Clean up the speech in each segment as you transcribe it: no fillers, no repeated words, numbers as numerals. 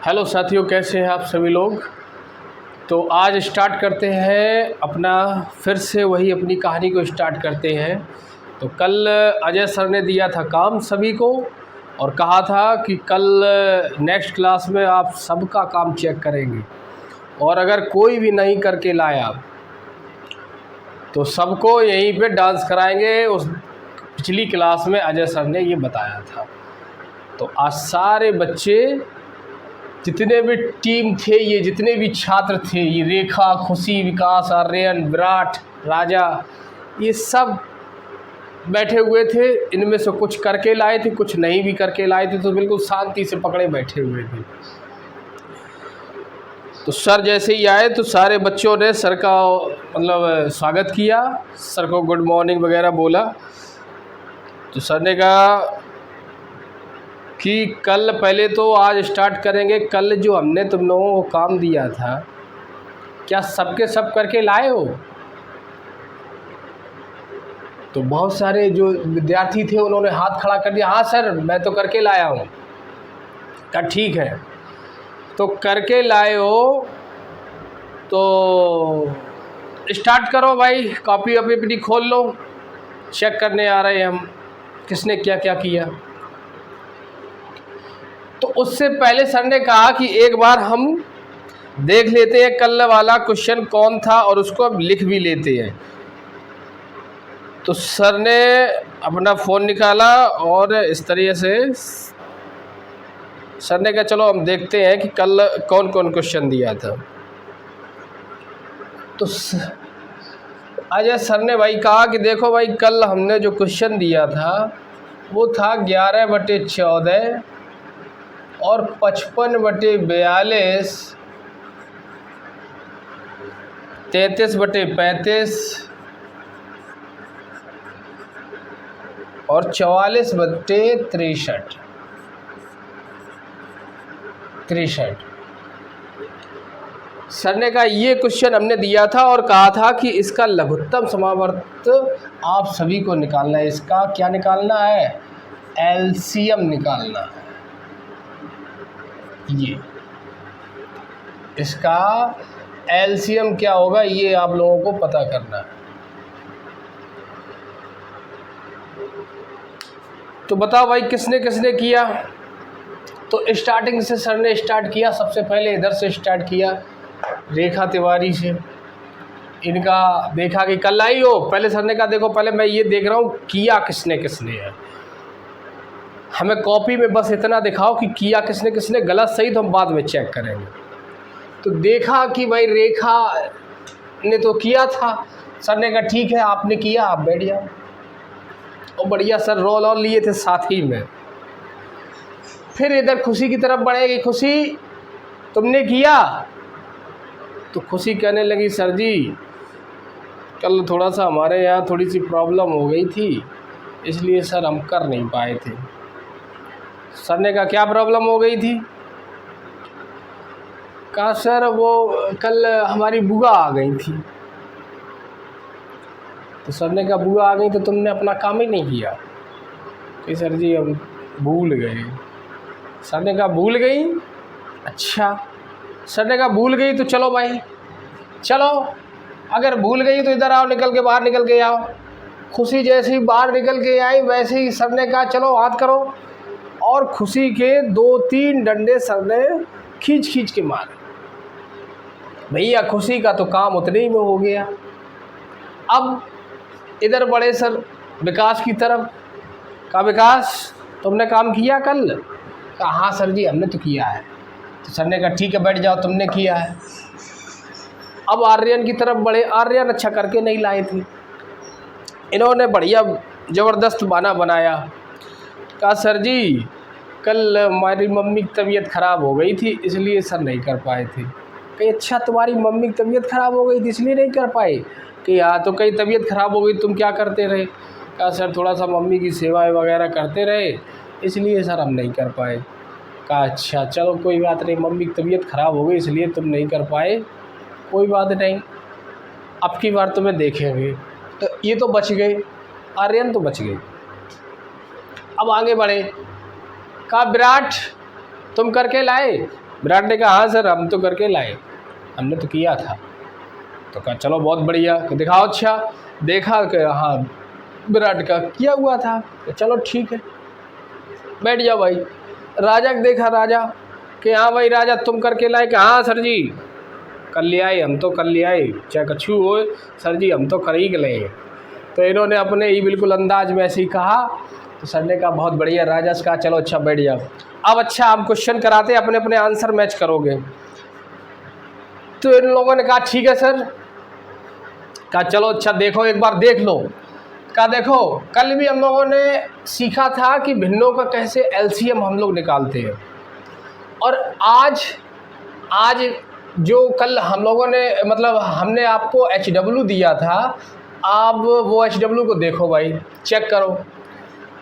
Hello साथियों, कैसे हैं आप सभी लोग। तो आज स्टार्ट करते हैं अपना फिर से वही अपनी कहानी को स्टार्ट करते हैं। तो कल अजय सर ने दिया था काम सभी को और कहा था कि कल नेक्स्ट क्लास में आप सबका काम चेक करेंगे और अगर कोई भी नहीं करके लाया तो सबको यहीं पे डांस कराएंगे। उस पिछली क्लास में अजय सर ने ये बताया था। तो आज सारे बच्चे जितने भी टीम थे, ये जितने भी छात्र थे, ये रेखा, खुशी, विकास, आर्यन, विराट, राजा, ये सब बैठे हुए थे। इनमें से कुछ करके लाए थे, कुछ नहीं भी करके लाए थे, तो बिल्कुल शांति से पकड़े बैठे हुए थे। तो सर जैसे ही आए तो सारे बच्चों ने सर का स्वागत किया, सर को गुड मॉर्निंग वगैरह बोला। तो सर ने कहा कि कल पहले तो आज स्टार्ट करेंगे, कल जो हमने तुम लोगों को काम दिया था क्या सबके सब करके लाए हो। तो बहुत सारे जो विद्यार्थी थे उन्होंने हाथ खड़ा कर दिया, हाँ सर मैं तो करके लाया हूँ। कहा ठीक है, तो करके लाए हो तो स्टार्ट करो भाई, कॉपी वॉपी अपनी खोल लो, चेक करने आ रहे हैं हम किसने क्या क्या किया। तो उससे पहले सर ने कहा कि एक बार हम देख लेते हैं कल वाला क्वेश्चन कौन था और उसको अब लिख भी लेते हैं। तो सर ने अपना फ़ोन निकाला और इस तरीके से सर ने कहा चलो हम देखते हैं कि कल कौन कौन क्वेश्चन दिया था। तो अजय सर ने भाई कहा कि देखो भाई, कल हमने जो क्वेश्चन दिया था वो था 11/14 और 55/42, 33/35 और 44/63। सर ने कहा ये क्वेश्चन हमने दिया था और कहा था कि इसका लघुत्तम समावर्त आप सभी को निकालना है। इसका क्या निकालना है? एलसीएम निकालना है। ये इसका एलसीएम क्या होगा ये आप लोगों को पता करना है। तो बताओ भाई किसने किसने किया। तो स्टार्टिंग से सर ने स्टार्ट किया, सबसे पहले इधर से स्टार्ट किया, रेखा तिवारी से। इनका देखा कि कल आई हो। पहले सर ने कहा देखो पहले मैं ये देख रहा हूँ किया किसने किसने है, हमें कॉपी में बस इतना दिखाओ कि किया किसने किसने, गलत सही तो हम बाद में चेक करेंगे। तो देखा कि भाई रेखा ने तो किया था। सर ने कहा ठीक है आपने किया, आप बैठ जाओ। और बढ़िया सर रोल ऑन लिए थे साथ ही में। फिर इधर खुशी की तरफ बढ़ेगी, खुशी तुमने किया। तो खुशी कहने लगी सर जी कल थोड़ा सा हमारे यहाँ थोड़ी सी प्रॉब्लम हो गई थी, इसलिए सर हम कर नहीं पाए थे। सर ने कहा क्या प्रॉब्लम हो गई थी? कहा सर वो कल हमारी बुआ आ गई थी। तो सर ने कहा बुआ आ गई तो तुमने अपना काम ही नहीं किया? कि सर जी हम भूल गए। सर ने कहा भूल गई? अच्छा। सर ने कहा भूल गई तो चलो भाई चलो, अगर भूल गई तो इधर आओ, निकल के बाहर निकल के आओ। खुशी जैसे ही बाहर निकल के आई वैसे ही सर ने कहा चलो हाथ करो, और खुशी के 2-3 डंडे सर ने खींच खींच के मारे। भैया खुशी का तो काम उतने ही में हो गया। अब इधर बड़े सर विकास की तरफ। कहा विकास तुमने काम किया कल? कहा हाँ सर जी हमने तो किया है। तो सर ने कहा ठीक है बैठ जाओ, तुमने किया है। अब आर्यन की तरफ बढ़े। आर्यन अच्छा करके नहीं लाए थे, इन्होंने बढ़िया ज़बरदस्त बहाना बनाया। कहा सर जी कल हमारी मम्मी की तबीयत ख़राब हो गई थी इसलिए सर नहीं कर पाए थे। कहीं अच्छा तुम्हारी मम्मी की तबीयत ख़राब हो गई थी इसलिए नहीं कर पाए? कि हाँ तो कहीं तबीयत ख़राब हो गई तुम क्या करते रहे? कहा सर थोड़ा सा मम्मी की सेवाएं वगैरह करते रहे इसलिए सर हम नहीं कर पाए। कहा अच्छा चलो कोई बात नहीं, मम्मी की तबीयत ख़राब हो गई इसलिए तुम नहीं कर पाए, कोई बात नहीं, अब की बार तुम्हें देखेंगे। तो ये तो बच गए, आर्यन तो बच गए। अब आगे बढ़े। कहा विराट तुम करके लाए? विराट ने कहा हाँ सर हम तो करके लाए, हमने तो किया था। तो कहा चलो बहुत बढ़िया, दिखाओ। अच्छा देखा कि हाँ विराट का किया हुआ था, तो चलो ठीक है बैठ जाओ भाई। राजा को देखा, राजा कि हाँ भाई राजा तुम करके लाए, कि हाँ सर जी कर लिया आए, हम तो कर लिया आए, चाहे कछु हो सर जी हम तो कर ही गए। तो इन्होंने अपने ही बिल्कुल अंदाज में ऐसे ही कहा। तो सर ने कहा बहुत बढ़िया। राजा से कहा चलो अच्छा बैठ जाओ। अब अच्छा आप क्वेश्चन कराते अपने अपने आंसर मैच करोगे। तो इन लोगों ने कहा ठीक है सर। कहा चलो अच्छा देखो एक बार देख लो। कहा देखो कल भी हम लोगों ने सीखा था कि भिन्नों का कैसे एलसीएम हम लोग निकालते हैं, और आज जो कल हम लोगों ने मतलब हमने आपको HW दिया था, आप वो HW को देखो भाई, चेक करो।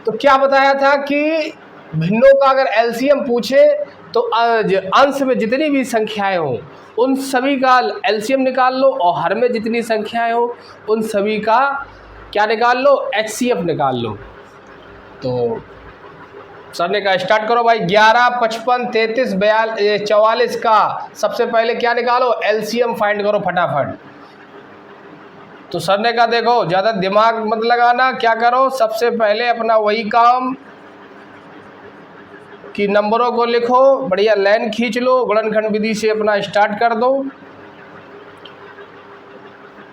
तो क्या बताया था कि भिन्नों का अगर एलसीएम पूछे तो अंश में जितनी भी संख्याएं हों उन सभी का एलसीएम निकाल लो, और हर में जितनी संख्याएं हो उन सभी का क्या निकाल लो, HCF निकाल लो। तो सर ने कहा स्टार्ट करो भाई। 11, 55, 33, 44 का सबसे पहले क्या निकालो, एलसीएम फाइंड करो फटाफट। तो सर ने कहा देखो ज़्यादा दिमाग मत लगाना, क्या करो सबसे पहले अपना वही काम कि नंबरों को लिखो, बढ़िया लाइन खींच लो, गुणनखंड विधि से अपना स्टार्ट कर दो।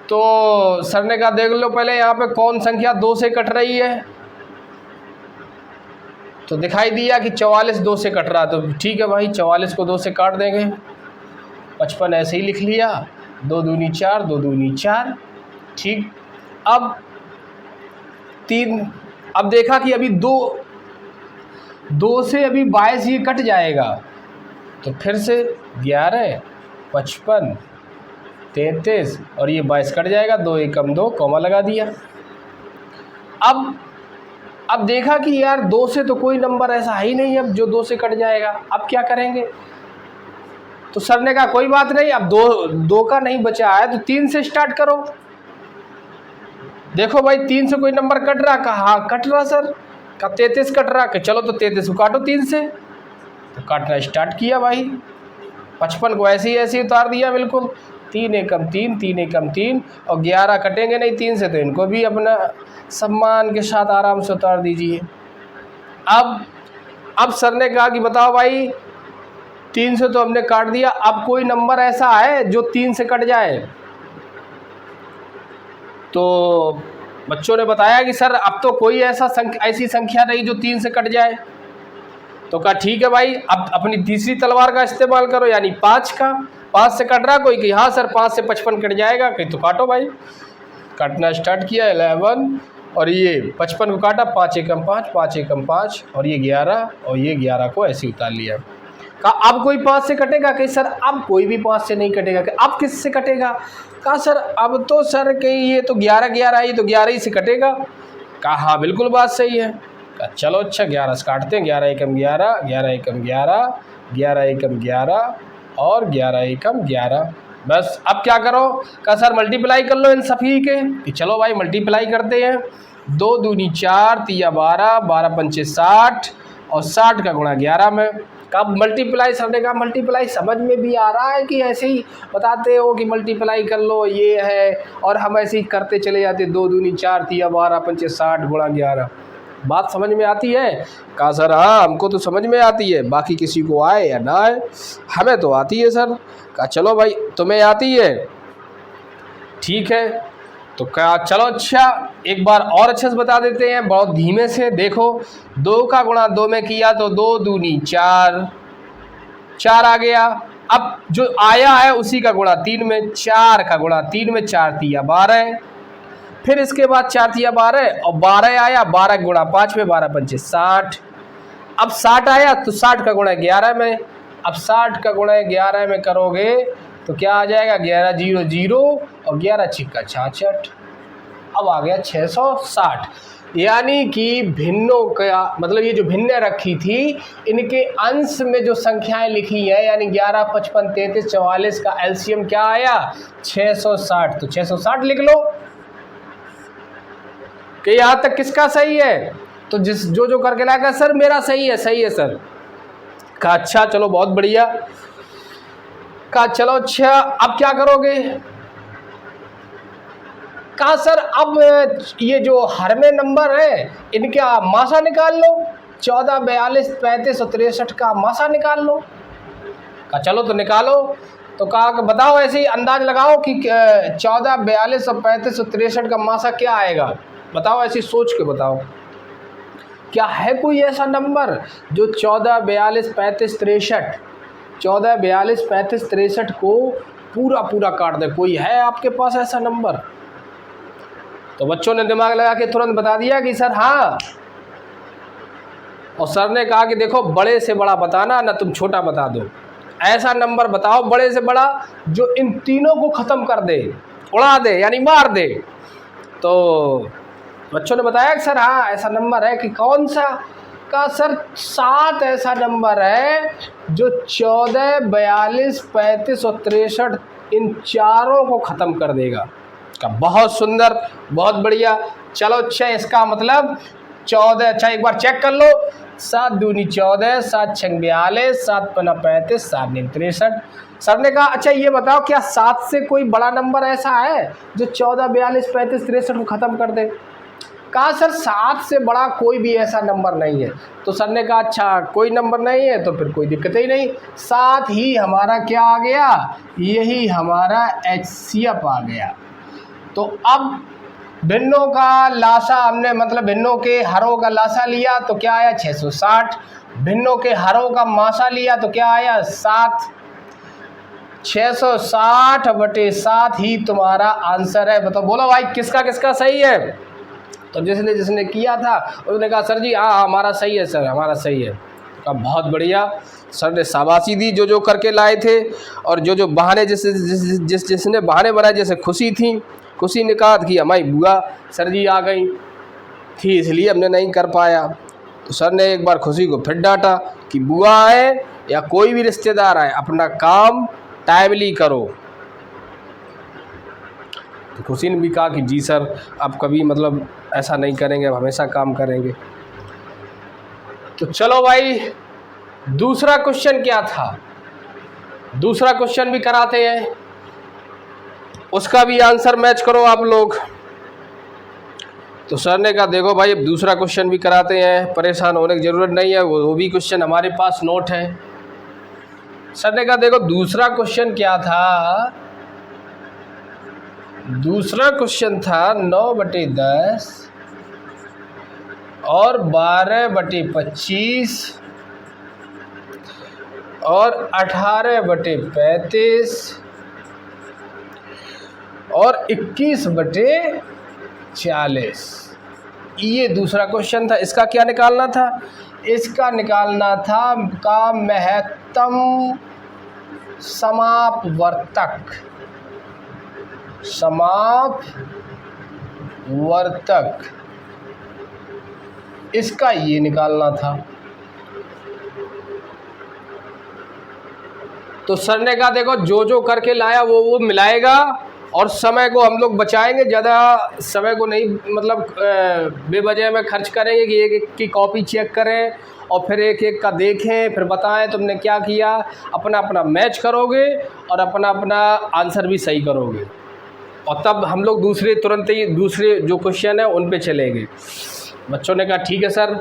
तो सर ने कहा देख लो पहले यहाँ पे कौन संख्या 2 से कट रही है। तो दिखाई दिया कि 44 2 से कट रहा, तो ठीक है भाई 44 को 2 से काट देंगे। 55 ऐसे ही लिख लिया, 2 दूनी 4, 2 दूनी 4, ठीक। अब 3, अब देखा कि अभी 2 से अभी 22 ये कट जाएगा, तो फिर से 11, 55, 33 और ये 22 कट जाएगा, 2 एकम 2 कॉमा लगा दिया। अब देखा कि यार 2 से तो कोई नंबर ऐसा है ही नहीं अब जो 2 से कट जाएगा, अब क्या करेंगे। तो सर ने कहा कोई बात नहीं, अब 2 का नहीं बचा है तो 3 से स्टार्ट करो। देखो भाई 3 से कोई नंबर कट रहा, कहा हाँ कट रहा सर, कहा 33 कट रहा, कि चलो तो 33 को काटो 3 से। तो काटना स्टार्ट किया भाई, 55 को ऐसे ही उतार दिया बिल्कुल, 3 एकम 3, 3 एकम 3, और 11 कटेंगे नहीं 3 से, तो इनको भी अपना सम्मान के साथ आराम से उतार दीजिए। अब सर ने कहा कि बताओ भाई 3 से तो हमने काट दिया, अब कोई नंबर ऐसा है जो 3 से कट जाए। तो बच्चों ने बताया कि सर अब तो कोई ऐसी संख्या नहीं जो 3 से कट जाए। तो कहा ठीक है भाई, अब अपनी तीसरी तलवार का इस्तेमाल करो, यानी 5 का। 5 से कट रहा कोई, कि हाँ सर 5 से 55 कट जाएगा, कहीं तो काटो भाई। काटना स्टार्ट किया 11, और ये 55 को काटा, 5 एकम 5, 5 एकम 5, और ये 11, और ये 11 को ऐसे उतार लिया। कहा अब कोई 5 से कटेगा, कि सर अब कोई भी 5 से नहीं कटेगा, कि अब किस से कटेगा। कहा सर अब तो सर कहीं ये तो 11 11 ये तो 11 ही से कटेगा। कहा हाँ बिल्कुल बात सही है। कहा चलो अच्छा 11 से काटते हैं, 11 एकम 11, 11 एकम 11, 11 एकम 11 और 11 एकम 11। बस अब क्या करो, कहा सर मल्टीप्लाई कर लो इन सभी के, कि चलो भाई मल्टीप्लाई करते हैं। 2 दूनी 4, 3 12, 12 पंचे 60, और 60 का गुणा 11 में। कब मल्टीप्लाई, सर ने कहा मल्टीप्लाई समझ में भी आ रहा है कि ऐसे ही बताते हो कि मल्टीप्लाई कर लो ये है, और हम ऐसे ही करते चले जाते, 2 दूनी 4, 3 12 पंचे 60 गुणा 11। बात समझ में आती है। कहा सर हाँ हमको तो समझ में आती है, बाकी किसी को आए या ना आए, हमें तो आती है सर। कहा चलो भाई तुम्हें आती है, ठीक है। तो कहा चलो अच्छा एक बार और अच्छे से बता देते हैं, बहुत धीमे से। देखो 2 का गुणा 2 में किया तो 2 दूनी 4, 4 आ गया। अब जो आया है उसी का गुणा 3 में, 4 का गुणा 3 में, 4 3 12, फिर इसके बाद 4 3 12, और 12 आया, 12 गुणा 5 में, 12 पंचे 60। अब 60 आया तो 60 का गुणा 11 में। अब 60 का गुणा 11 में करोगे तो क्या आ जाएगा, 11 0 0 और 11 छिक्का 66। अब आ गया 660। यानी कि भिन्नों का मतलब ये जो भिन्न रखी थी इनके अंश में जो संख्याएं लिखी है, यानी 11 55 33 44 का एलसीएम क्या आया, 660। तो 660 लिख लो कि यहाँ तक किसका सही है। तो जो करके लाएगा सर मेरा सही है, सही है सर। कहा अच्छा चलो बहुत बढ़िया। कहा चलो अच्छा अब क्या करोगे? कहा सर अब ये जो हर में नंबर है इनका मासा निकाल लो, 14, 42, 35 और 63 का मासा निकाल लो। कहा चलो तो निकालो। तो कहा कि बताओ ऐसे ही अंदाज लगाओ कि 14, 42 और 35 और 63 का मासा क्या आएगा, बताओ ऐसी सोच के बताओ। क्या है कोई ऐसा नंबर जो 14, 42, 35, 63, 14, 42, 35, 63 को पूरा पूरा काट दे? कोई है आपके पास ऐसा नंबर? तो बच्चों ने दिमाग लगा के तुरंत बता दिया कि सर हाँ। और सर ने कहा कि देखो बड़े से बड़ा बताना ना तुम छोटा बता दो, ऐसा नंबर बताओ बड़े से बड़ा जो इन तीनों को ख़त्म कर दे, उड़ा दे यानी मार दे। तो बच्चों ने बताया कि सर हाँ ऐसा नंबर है। कि कौन सा? का सर 7 ऐसा नंबर है जो 14, 42, 35 और 63 इन चारों को ख़त्म कर देगा। का बहुत सुंदर, बहुत बढ़िया। चलो अच्छा इसका मतलब 14, अच्छा एक बार चेक कर लो, 7 दूनी 14, 7 छंग 42, 7 पना 35, 7 नीम 63। सर ने कहा अच्छा ये बताओ क्या 7 से कोई बड़ा नंबर ऐसा है जो 14, 42, 35, 63 को ख़त्म कर दे? कहा सर 7 से बड़ा कोई भी ऐसा नंबर नहीं है। तो सर ने कहा अच्छा कोई नंबर नहीं है तो फिर कोई दिक्कत ही नहीं, 7 ही हमारा क्या आ गया, यही हमारा HCF आ गया। तो अब भिन्नों का लासा हमने मतलब भिन्नों के हरों का लासा लिया तो क्या आया 660, भिन्नों के हरों का मासा लिया तो क्या आया 7, 660 बटे 7 ही तुम्हारा आंसर है। बताओ बोलो भाई किसका किसका सही है? तो जिसने जिसने किया था उसने कहा सर जी हाँ हमारा सही है सर, हमारा सही है। कहा बहुत बढ़िया। सर ने शाबाशी दी जो जो करके लाए थे, और जो जो बहाने जिसने बहाने बनाए, जैसे खुशी थी, खुशी ने कहा कि हमारी बुआ सर जी आ गई थी इसलिए हमने नहीं कर पाया। तो सर ने एक बार खुशी को फिर डांटा कि बुआ आए या कोई भी रिश्तेदार आए अपना काम टाइमली करो। तो खुशी ने भी कहा कि जी सर अब कभी मतलब ऐसा नहीं करेंगे, अब हमेशा काम करेंगे। तो चलो भाई दूसरा क्वेश्चन क्या था, दूसरा क्वेश्चन भी कराते हैं, उसका भी आंसर मैच करो आप लोग। तो सर ने कहा देखो भाई अब दूसरा क्वेश्चन भी कराते हैं, परेशान होने की ज़रूरत नहीं है, वो भी क्वेश्चन हमारे पास नोट है। सर ने कहा देखो दूसरा क्वेश्चन क्या था, दूसरा क्वेश्चन था 9/10 और 12/25 और 18/35 और 21/40। ये दूसरा क्वेश्चन था। इसका क्या निकालना था? इसका निकालना था का महत्तम समापवर्तक, समापवर्तक इसका ये निकालना था। तो सर ने कहा देखो जो जो करके लाया वो मिलाएगा और समय को हम लोग बचाएंगे, ज़्यादा समय को नहीं मतलब बेवजह में खर्च करेंगे कि एक एक की कॉपी चेक करें और फिर एक एक का देखें फिर बताएं तुमने क्या किया। अपना अपना मैच करोगे और अपना अपना आंसर भी सही करोगे और तब हम लोग तुरंत ही दूसरे जो क्वेश्चन है उन पे चलेंगे। बच्चों ने कहा ठीक है सर।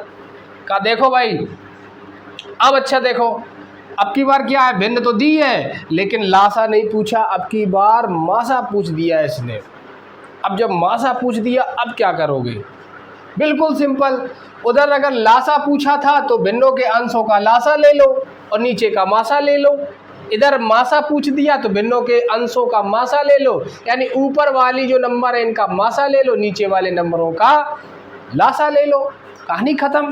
कहा देखो भाई अब अच्छा देखो अब की बार क्या है, भिन्न तो दी है लेकिन लासा नहीं पूछा, अब की बार मासा पूछ दिया इसने। अब जब मासा पूछ दिया अब क्या करोगे? बिल्कुल सिंपल, उधर अगर लासा पूछा था तो भिन्नों के अंशों का लासा ले लो और नीचे का मासा ले लो। इधर मासा पूछ दिया तो भिन्नों के अंशों का मासा ले लो, यानी ऊपर वाली जो नंबर है इनका मासा ले लो, नीचे वाले नंबरों का लासा ले लो, कहानी खत्म।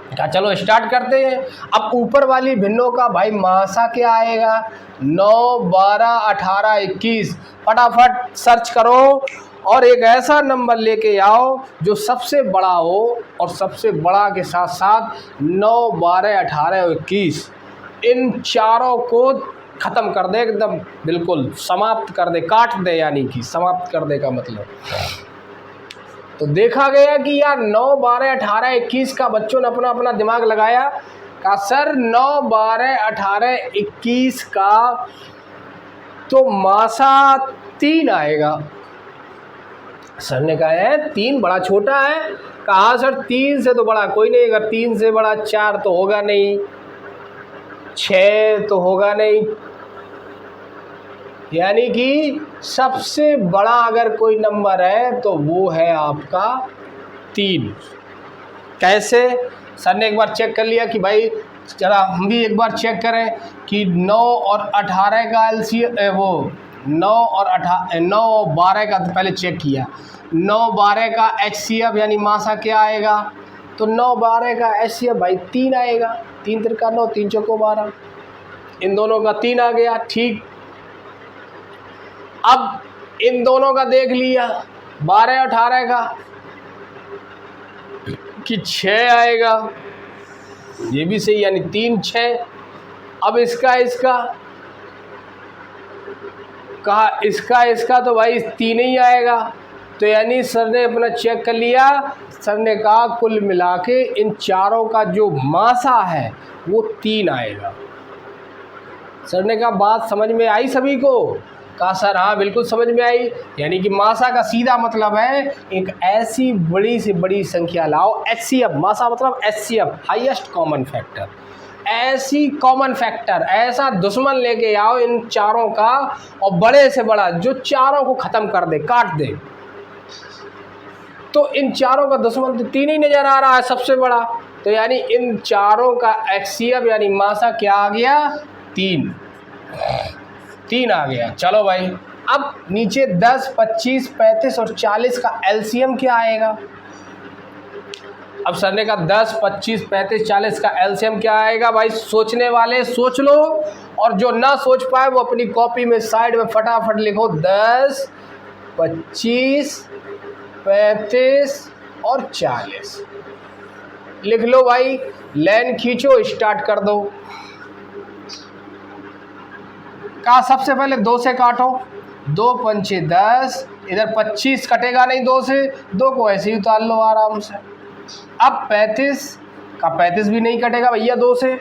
क्या चलो स्टार्ट करते हैं। अब ऊपर वाली भिन्नों का भाई मासा क्या आएगा? 9, 12, 18, 21। फटाफट सर्च करो और एक ऐसा नंबर लेके आओ जो सबसे बड़ा हो और सबसे बड़ा के साथ साथ 9, 12, 18 और 21 इन चारों को ख़त्म कर दे, एकदम बिल्कुल समाप्त कर दे, काट दे, यानी कि समाप्त कर दे का मतलब। तो देखा गया कि यार 9, 12, 18, 21 का बच्चों ने अपना अपना दिमाग लगाया। कहा सर 9, 12, 18, 21 का तो मासा 3 आएगा। सर ने कहा है 3 बड़ा छोटा है। कहा सर 3 से तो बड़ा कोई नहीं, अगर 3 से बड़ा 4 तो होगा नहीं, 6 तो होगा नहीं, यानी कि सबसे बड़ा अगर कोई नंबर है तो वो है आपका 3। कैसे? सर ने एक बार चेक कर लिया कि भाई जरा हम भी एक बार चेक करें कि 9 और 18 का एलसीएम, वो 9 और 12 का तो पहले चेक किया। 9 12 का एचसीएफ यानी मासा क्या आएगा? तो 9 12 का एचसीएफ भाई 3 आएगा। 3 तिरका 9, 3 चौको 12, इन दोनों का 3 आ गया। ठीक, अब इन दोनों का देख लिया 12 18 का कि 6 आएगा, ये भी सही, यानी 3 6। अब इसका कहा इसका तो भाई 3 ही आएगा। तो यानी सर ने अपना चेक कर लिया। सर ने कहा कुल मिला के इन चारों का जो मासा है वो 3 आएगा। सर ने कहा बात समझ में आई सभी को? कहा सर हाँ बिल्कुल समझ में आई। यानी कि मासा का सीधा मतलब है एक ऐसी बड़ी से बड़ी संख्या लाओ, एचसीएफ, मासा मतलब एचसीएफ, हाईएस्ट कॉमन फैक्टर, ऐसी कॉमन फैक्टर, ऐसा दुश्मन लेके आओ इन चारों का, और बड़े से बड़ा जो चारों को ख़त्म कर दे, काट दे। तो इन चारों का दुश्मन तो 3 ही नज़र आ रहा है सबसे बड़ा। तो यानी इन चारों का एचसीएफ यानी मासा क्या आ गया? 3 आ गया। चलो भाई, अब नीचे 10 25 35 और 40 का एलसीएम क्या आएगा? अब सर ने कहा 10 25 35 40 का एलसीएम क्या आएगा? भाई सोचने वाले सोच लो, और जो ना सोच पाए वो अपनी कॉपी में साइड में फटाफट लिखो 10 25 35 और 40 लिख लो भाई। लाइन खींचो, स्टार्ट कर दो। कहा सबसे पहले 2 से काटो, 2 पंचे 10, इधर 25 कटेगा नहीं 2 से, 2 को ऐसे ही उतार लो आराम से। अब 35 का 35 भी नहीं कटेगा भैया 2 से,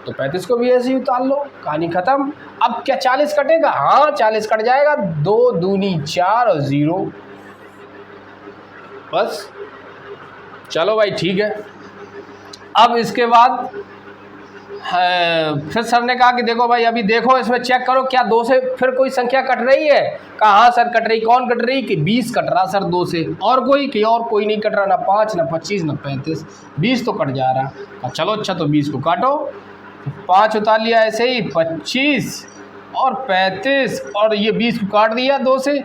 तो 35 को भी ऐसे ही उतार लो, कहानी खत्म। अब क्या 40 कटेगा? हाँ 40 कट जाएगा, 2 दूनी 4 और 0, बस। चलो भाई ठीक है। अब इसके बाद फिर सर ने कहा कि देखो भाई अभी देखो इसमें चेक करो क्या 2 से फिर कोई संख्या कट रही है? कहा हाँ सर कट रही। कौन कट रही? कि 20 कट रहा सर 2 से, और कोई? कि और कोई नहीं कट रहा, ना 5 ना 25 ना 35, 20 तो कट जा रहा। कहा चलो अच्छा तो 20 को काटो। 5 उतार लिया ऐसे ही, 25 और 35 और ये 20 को काट दिया 2 से,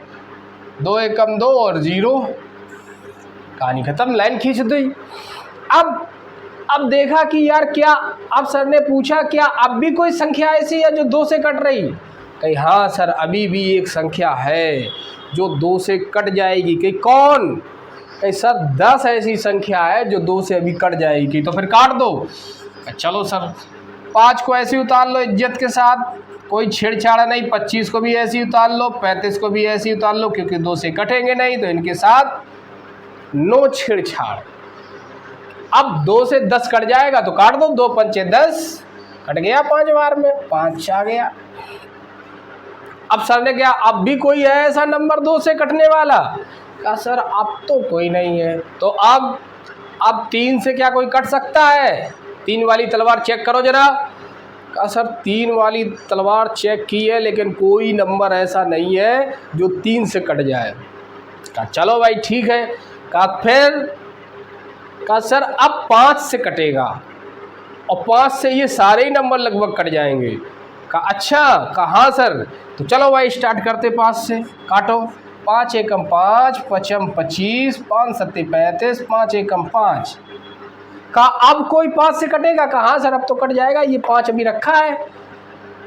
2 1 कम 2 और 0, कहानी खत्म, लाइन खींच दी। अब देखा कि यार क्या, अब सर ने पूछा क्या अब भी कोई संख्या ऐसी है जो 2 से कट रही? कही हाँ सर अभी भी एक संख्या है जो 2 से कट जाएगी। कही कौन? कही सर 10 ऐसी संख्या है जो 2 से अभी कट जाएगी, तो फिर काट दो। चलो सर 5 को ऐसे उतार लो इज्जत के साथ, कोई छेड़छाड़ नहीं। 25 को भी ऐसे उतार लो, 35 को भी ऐसे उतार लो, क्योंकि 2 से कटेंगे नहीं तो इनके साथ नो छेड़छाड़। अब 2 से 10 कट जाएगा तो काट दो, 2 पंचे 10, कट गया 5 बार में, 5 आ गया। अब सर ने क्या अब भी कोई है ऐसा नंबर 2 से कटने वाला? कहा सर अब तो कोई नहीं है। तो अब 3 से क्या कोई कट सकता है? 3 वाली तलवार चेक करो जरा। कहा सर 3 वाली तलवार चेक की है लेकिन कोई नंबर ऐसा नहीं है जो 3 से कट जाए। कहा चलो भाई ठीक है। कहा फिर? कहा सर अब 5 से कटेगा, और 5 से ये सारे ही नंबर लगभग कट जाएंगे। कहा अच्छा। कहा हाँ सर। तो चलो भाई स्टार्ट करते 5 से, काटो। 5 एकम 5, 5 25, 5 सत्ते 35, 5 एकम 5। कहा अब कोई 5 से कटेगा? कहा हाँ सर अब तो कट जाएगा, ये 5 अभी रखा है।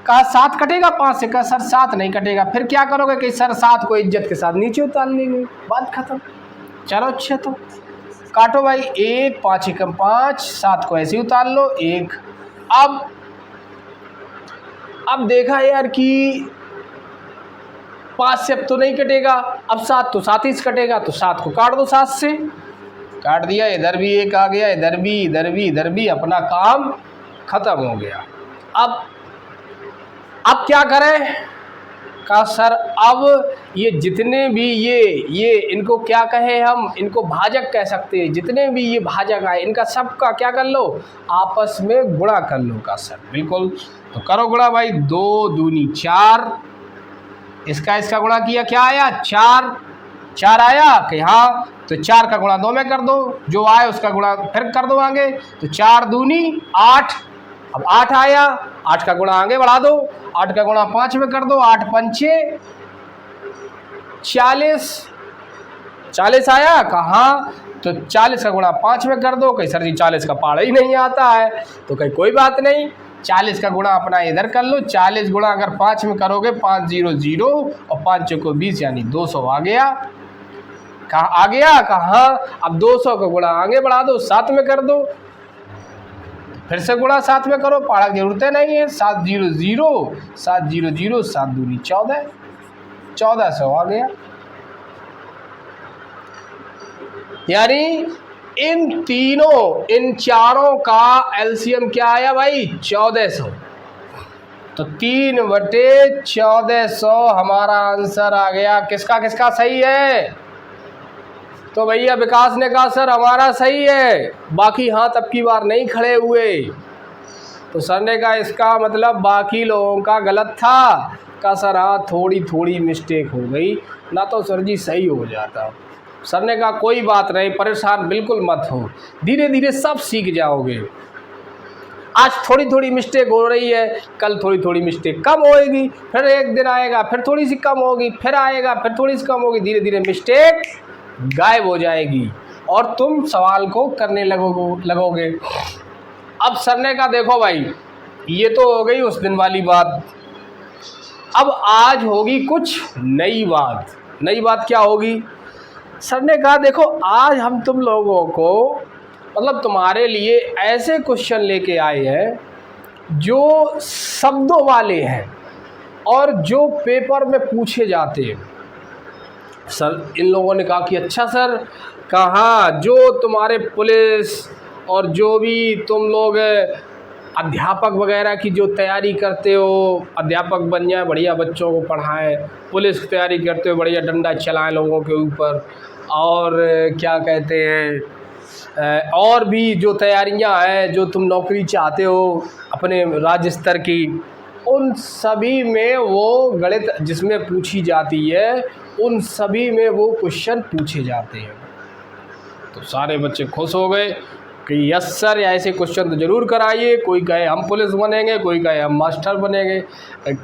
कहा 7 कटेगा 5 से? कहा सर 7 नहीं कटेगा। फिर क्या करोगे? कि सर 7 को इज्जत के साथ नीचे उतार लेंगे, बात खत्म। चलो अच्छा तो काटो भाई। 1 5 एकम 5, 7 को ऐसे ही उतार लो 1। अब देखा यार कि 5 से अब तो नहीं कटेगा, अब 7 तो 7 ही से कटेगा, तो 7 को काट दो 7 से। काट दिया, इधर भी 1 आ गया, इधर भी, अपना काम खत्म हो गया। अब क्या करें? कहा सर अब ये जितने भी ये इनको क्या कहे, हम इनको भाजक कह सकते हैं, जितने भी ये भाजक आए इनका सबका क्या कर लो, आपस में गुणा कर लो। कहा सर बिल्कुल, तो करो गुणा भाई, 2 दूनी 4, इसका गुणा किया क्या आया, 4 आया कि हाँ, तो 4 का गुणा 2 में कर दो, जो आए उसका गुणा फिर कर दो आगे, तो 4 दूनी 8, अब 8 आया, 8 का गुणा आगे बढ़ा दो, 8 का गुणा 5 में कर दो, 8 पंचे 40 आया, कहाँ, तो 40 का गुणा 5 में कर दो। कहीं सर जी 40 का पहाड़ा ही नहीं आता है, तो कहीं कोई बात नहीं, 40 का गुणा अपना इधर कर लो, 40 गुणा अगर 5 में करोगे 5 0 0 और 5 चौको 20 यानी 200 आ गया। कहाँ आ गया, कहाँ, अब 200 का गुणा आगे बढ़ा दो, 7 में कर दो, फिर से गुणा 7 में करो, पहाड़ा की जरूरत नहीं है, 7 0 0 7 0 0 7 दूनी 14, 1400 आ गया। यानी इन चारों का एलसीएम क्या आया भाई, 1400, तो 3/1400 हमारा आंसर आ गया। किसका सही है, तो भैया विकास ने कहा सर हमारा सही है, बाकी हाँ तब की बार नहीं खड़े हुए, तो सर ने कहा इसका मतलब बाकी लोगों का गलत था। कहा सर हाँ थोड़ी मिस्टेक हो गई, ना तो सर जी सही हो जाता। सर ने कहा कोई बात नहीं, परेशान बिल्कुल मत हो, धीरे धीरे सब सीख जाओगे। आज थोड़ी मिस्टेक हो रही है, कल थोड़ी मिस्टेक कम होएगी, फिर एक दिन आएगा फिर थोड़ी सी कम होगी, फिर आएगा फिर थोड़ी सी कम होगी, धीरे धीरे मिस्टेक गायब हो जाएगी और तुम सवाल को करने लगोगे। अब सर ने कहा देखो भाई ये तो हो गई उस दिन वाली बात, अब आज होगी कुछ नई बात। नई बात क्या होगी, सर ने कहा देखो आज हम तुम लोगों को मतलब तुम्हारे लिए ऐसे क्वेश्चन लेके आए हैं जो शब्दों वाले हैं और जो पेपर में पूछे जाते हैं। सर इन लोगों ने कहा कि अच्छा सर, कहा जो तुम्हारे पुलिस और जो भी तुम लोग अध्यापक वगैरह की जो तैयारी करते हो, अध्यापक बन जाए बढ़िया बच्चों को पढ़ाएं, पुलिस की तैयारी करते हो बढ़िया डंडा चलाएं लोगों के ऊपर, और क्या कहते हैं और भी जो तैयारियां हैं जो तुम नौकरी चाहते हो अपने राज्य स्तर की, उन सभी में वो गणित जिसमें पूछी जाती है उन सभी में वो क्वेश्चन पूछे जाते हैं। तो सारे बच्चे खुश हो गए कि यस सर ऐसे क्वेश्चन तो ज़रूर कराइए। कोई कहे हम पुलिस बनेंगे, कोई कहे हम मास्टर बनेंगे,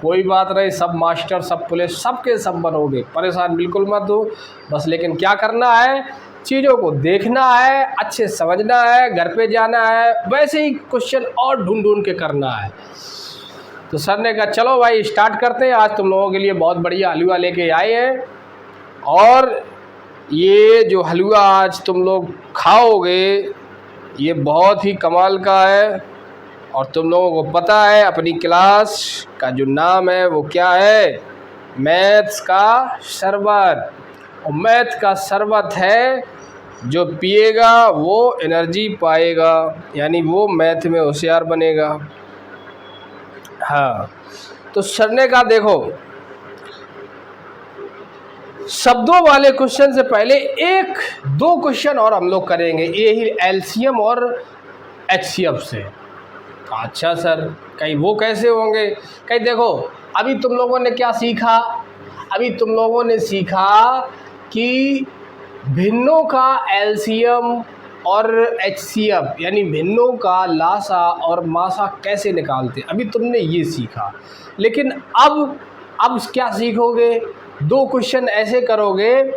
कोई बात नहीं, सब मास्टर सब पुलिस सबके सब बनोगे, परेशान बिल्कुल मत हो। बस लेकिन क्या करना है, चीज़ों को देखना है, अच्छे समझना है, घर पे जाना है, वैसे ही क्वेश्चन और ढूंढ के करना है। तो सर ने कहा चलो भाई स्टार्ट करते हैं, आज तुम लोगों के लिए बहुत बढ़िया हलवा लेके आए हैं और ये जो हलवा आज तुम लोग खाओगे ये बहुत ही कमाल का है। और तुम लोगों को पता है अपनी क्लास का जो नाम है वो क्या है, मैथ्स का शरबत। और मैथ का शरबत है, जो पिएगा वो एनर्जी पाएगा, यानी वो मैथ में होशियार बनेगा। हाँ, तो सर ने कहा देखो शब्दों वाले क्वेश्चन से पहले 1-2 क्वेश्चन और हम लोग करेंगे, यही एलसीएम और एचसीएफ से। अच्छा सर, कहीं वो कैसे होंगे, कहीं देखो अभी तुम लोगों ने क्या सीखा, अभी तुम लोगों ने सीखा कि भिन्नों का एलसीएम और एचसीएफ यानी भिन्नों का लासा और मासा कैसे निकालते, अभी तुमने ये सीखा। लेकिन अब क्या सीखोगे, 2 क्वेश्चन ऐसे करोगे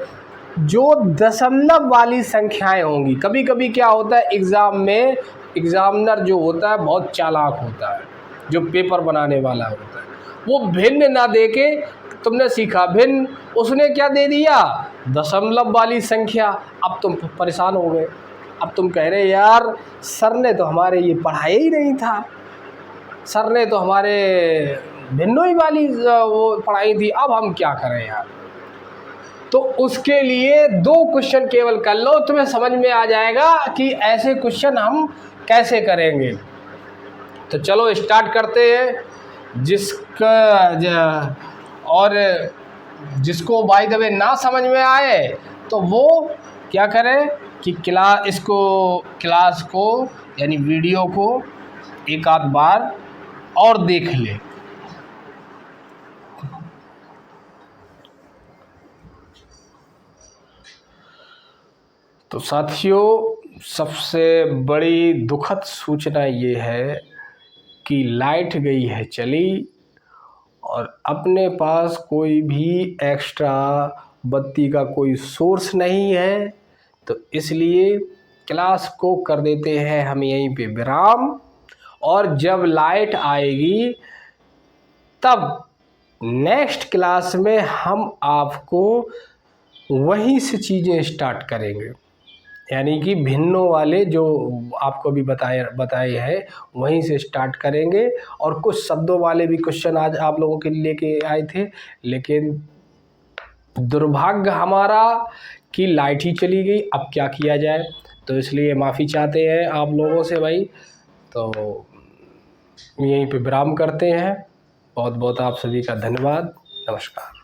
जो दशमलव वाली संख्याएं होंगी। कभी कभी क्या होता है एग्ज़ाम में, एग्ज़ामिनर जो होता है बहुत चालाक होता है, जो पेपर बनाने वाला होता है, वो भिन्न ना देके, तुमने सीखा भिन्न, उसने क्या दे दिया दशमलव वाली संख्या। अब तुम परेशान हो गए, अब तुम कह रहे यार सर ने तो हमारे ये पढ़ाया ही नहीं था, सर ने तो हमारे भिन्नों ही वाली वो पढ़ाई थी, अब हम क्या करें यार। तो उसके लिए 2 क्वेश्चन केवल कर लो, तुम्हें समझ में आ जाएगा कि ऐसे क्वेश्चन हम कैसे करेंगे। तो चलो स्टार्ट करते हैं। जिसका और जिसको बाय द वे ना समझ में आए तो वो क्या करे कि क्लास को यानी वीडियो को एक आध बार और देख ले। तो साथियों, सबसे बड़ी दुखद सूचना ये है कि लाइट गई है चली और अपने पास कोई भी एक्स्ट्रा बत्ती का कोई सोर्स नहीं है, तो इसलिए क्लास को कर देते हैं हम यहीं पे विराम। और जब लाइट आएगी तब नेक्स्ट क्लास में हम आपको वहीं से चीज़ें स्टार्ट करेंगे, यानी कि भिन्नों वाले जो आपको भी बताए हैं वहीं से स्टार्ट करेंगे। और कुछ शब्दों वाले भी क्वेश्चन आज आप लोगों के लिए लेके आए थे, लेकिन दुर्भाग्य हमारा कि लाइट ही चली गई। अब क्या किया जाए, तो इसलिए माफ़ी चाहते हैं आप लोगों से भाई। तो यहीं पे विराम करते हैं। बहुत बहुत आप सभी का धन्यवाद। नमस्कार।